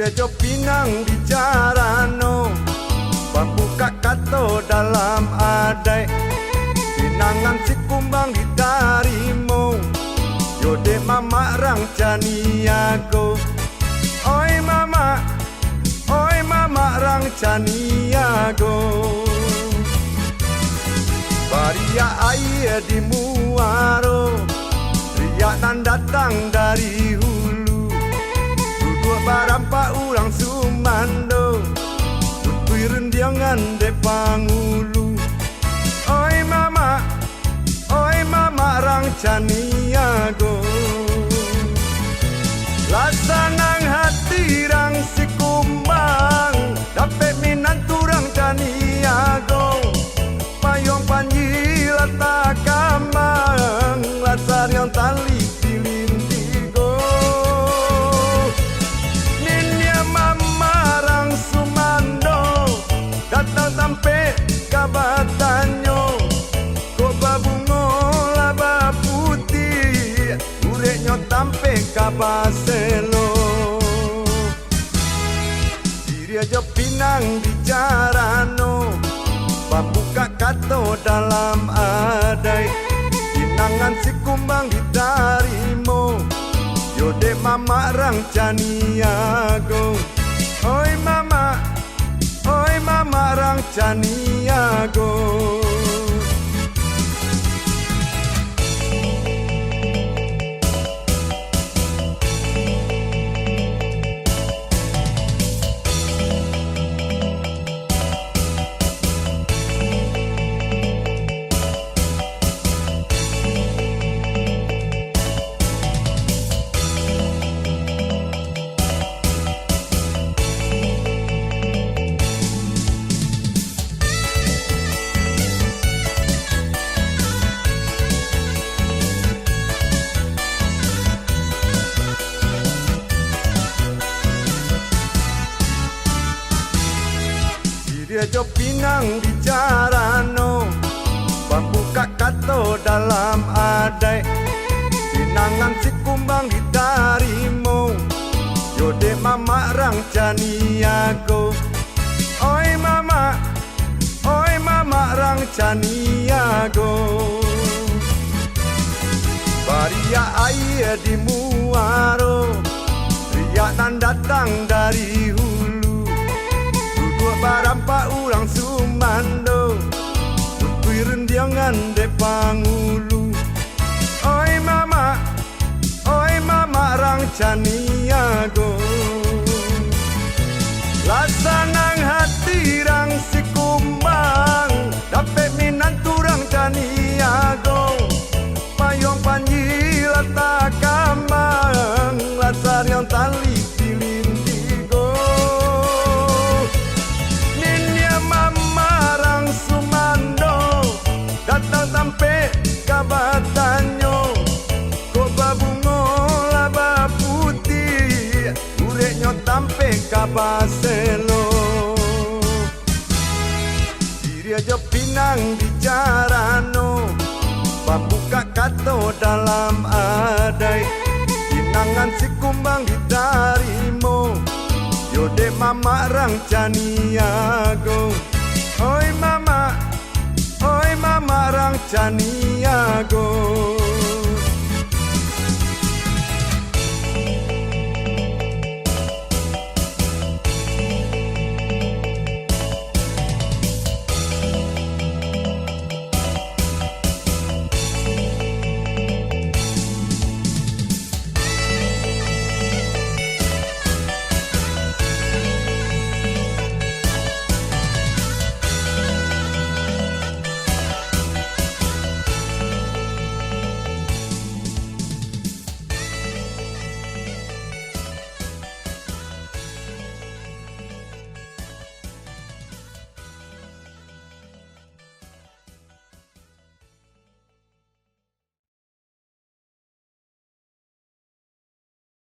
Rejo Pinang bicarano pambuka kato dalam adai pinangan si kumbang ditarimo yode mama rang caniago oi mama rang caniago Baria air di muaro riak nan datang dari hulu duduk barampa urang sumando tutui rendiangan de pangulu oi mama rang caniago lasanang hati rang si kumbang dapat minat turang caniago payung panji lata kambang lasar yang tali tilindigo ninya mama rang sumando datang sampai kabatanyo kok babungo laba putih ureknya sampai kabaselo diri aja Pinang bicarano pambuka kato dalam adai pinangan si kumbang ditarimo yode mama rang caniago oi mama rang caniago Rejo Pinang bicarano pambuka kato dalam adai pinangan si kumbang ditarimo yode mama rang caniago oi mama rang caniago Baria air di muaro riak nan datang dari hulu barampa urang sumando tutui rendiangan de pangulu oi mama rang caniago lasanang hati rang si kumbang dapat minat turang caniago payung panji lata kambang lasar yang tali tilindigo datang sampai kabatanyo kok babungo laba putih ureknya sampai kabaselo diri aja Pinang bicarano pambuka kato dalam adai pinangan si kumbang ditarimo yode mama rang caniago oi mama rang caniago